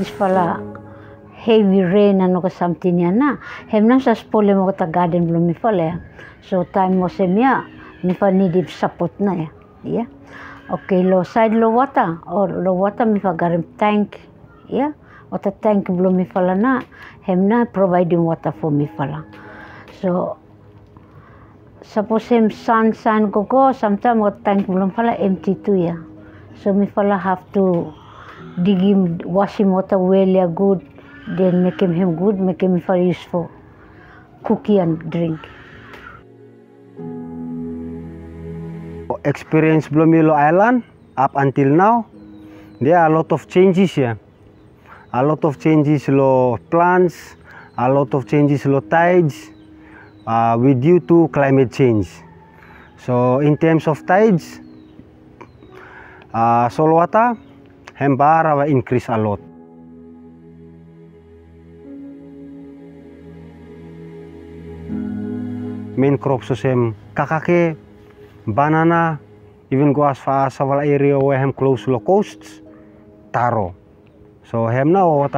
This pala heavy rain ano ka something yan na. Hem na sa spole mo ka garden bloom mi pala. So time mo semya mi pa need support na ya. Yeah. Okay, low side low water or low water mi pa garim tank. Yeah. Water tank bloom mi pala na. Hem na providing water for mi pala. So suppose him sun go sometimes water tank bloom pala empty too ya. So mi pala have to dig him, wash him water well good, then make him good, make him for useful cookie and drink. Experience Blomilo Island up until now, there are a lot of changes here. A lot of changes lo plants, a lot of changes lo tides, with due to climate change. So in terms of tides, saltwater hembara will increase a lot. Main crops so same kakake, banana, even go as far as several area where hem close to the coasts, taro. So hem na what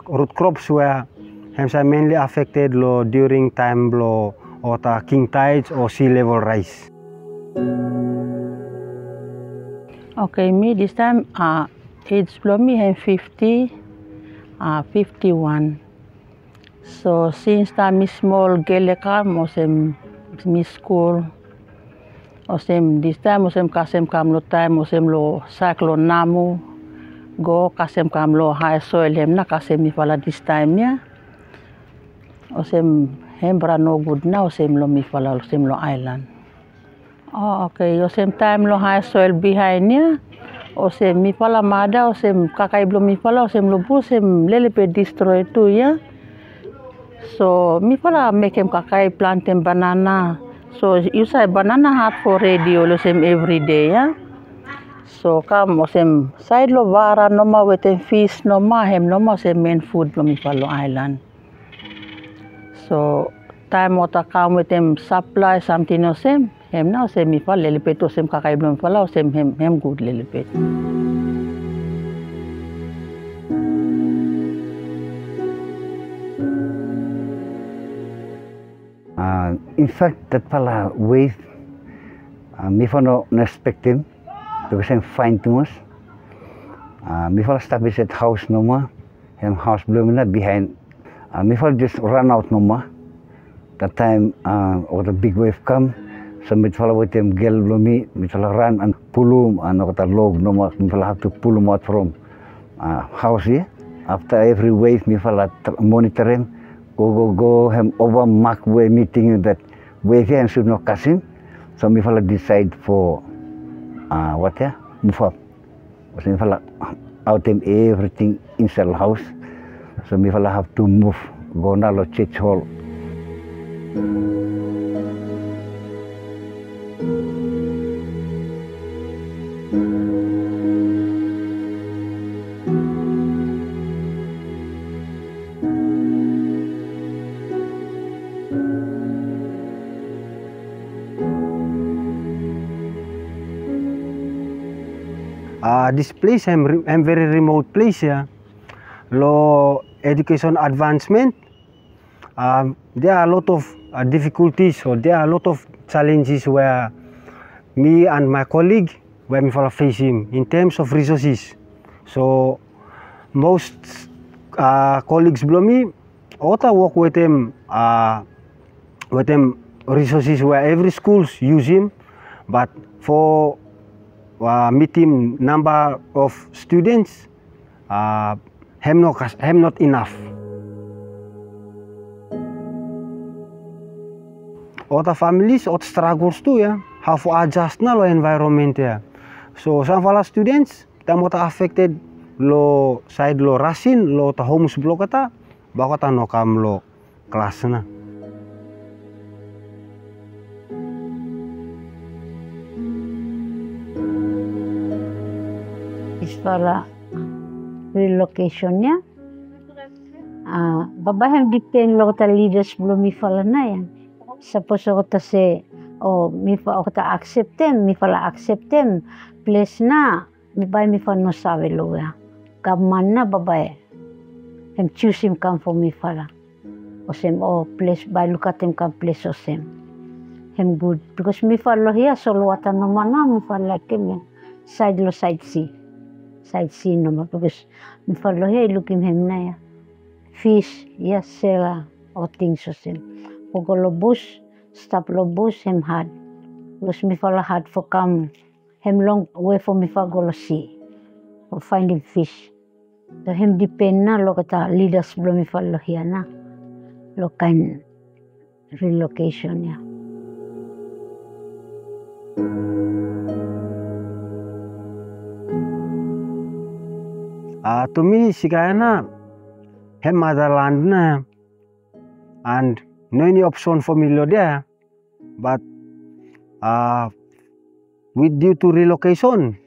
root crops where hem are mainly affected lo during time lo king tides or sea level rise. Okay, me this time age blow me hem 50, 51. So since time me small geleka mosem mi school, osem this time mosem kasem kam lo time mosem lo cyclone namu, go kasem kam lo high soil hem na kasem mi fala this time ya. Osem hem bra no good na osem lo mi fala osem lo island. Oh, okay. Osem time lo high soil behind niya. Osem mi pala mada, osem kakai belum mi pala, osem lubu, osem lelepe destroy tu ya. So mi pala make him kakai planting banana. So you say banana hard for radio, osem every day ya. So kam osem side lo vara noma weten fish noma hem noma osem main food belum mi pala island. So time ota kam weten supply something osem. Hem na osem mi pala lelipet osem kakai belum pala osem hem good lelipet. In fact, that pala wave, mi no expect him to be fine to us. Mi establish at house no more, hem house blooming behind. Mi just run out no more. That time, or the big wave come. So mitfala with them gel bloomy, mitfala run and pull them and the log no more. Mitfala have to pull them out from house here. After every wave, mitfala monitor him. Go him over mark way meeting that wave here and should not catch him. So mitfala decide for what here move up. So mitfala out him everything inside the house. So mitfala have to move go na lo church hall. This place I'm very remote place here. Low education advancement. There are a lot of difficulties or there are a lot of challenges where me and my colleague where we facing in terms of resources. So most colleagues below me also work with them resources where every schools use him, but for meeting number of students, hem not enough. Other families, other struggles too, yeah, how to adjust na lo environment ya. So some of students, tamo ta affected lo side lo rasin, lo ta homes block kata, baka ta no kam lo kelas na. Para relocation niya. Babahem depend lo ta leaders blumi fala na yan. Suppose ko ta se o mi fa o ta acceptem mi fa la acceptem place na mi bai mi fa no sabe lo ya kaman na babae hem choose him come for mi fa la o sem o place bai lukatem kam place o sem hem good because mi fa lo hia solo ata no mana mi fa like him side C no ma because mi fa lo hia lukim hem na ya fish ya sela o things o sem pogo lo bush stop lo bush hem hard because mi fa lo hard for come hem long way for mi fa go lo sea for finding fish so hem depend na lo kata leaders bro mi fa lo hia na lo kind relocation ya. To me, Sigayana, hem motherland na, and no any option for me there, but with due to relocation,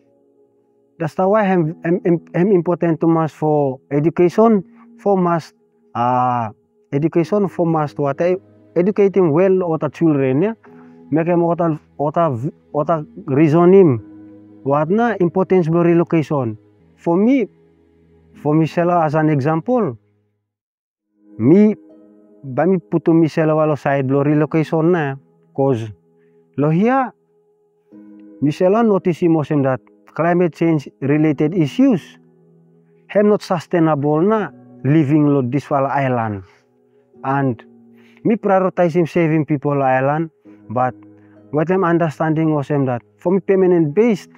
that's the why hem important to us for education, for us education for us to educating well other children, yeah, make them other reasoning what na importance of relocation for me. For Michelle as an example, bami puto Michelle walo side lo relocation na, cause lo here Michelle notice that climate change related issues have not sustainable na living lo this wala island, and me prioritize him saving people island, but what I'm understanding was him that for me permanent based,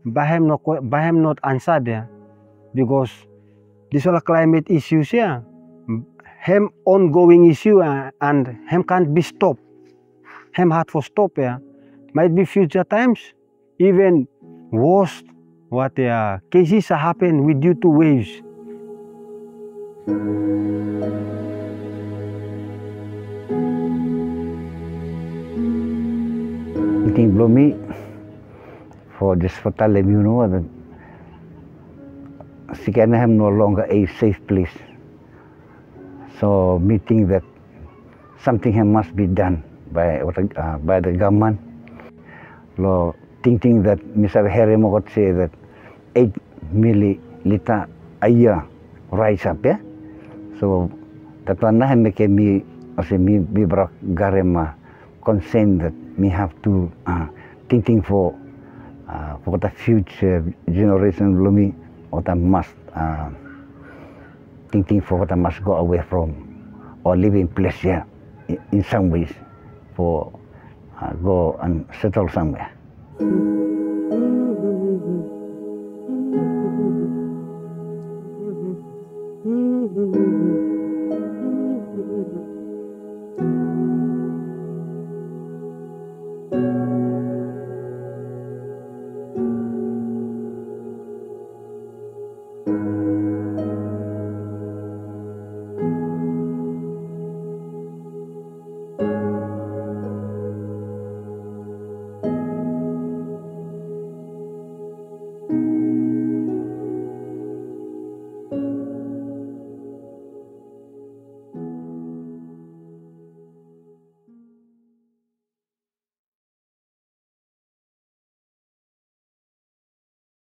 by him not answered there, because this all climate issues yeah, hem ongoing issue and hem can't be stopped. Hem hard for stop yeah. Might be future times even worse what cases happen with due to waves. I think Blomi for this fatal you know that Sikanaham no longer a safe place. So me think that something must be done by the government. Lo thinking that Mr. Harry Mogot say that 8 milliliter a year rise up, yeah. So that one na make me as me brak garema concern that me have to thinking for the future generation Blomi. What I must thinking for what I must go away from or live in place here in some ways for go and settle somewhere.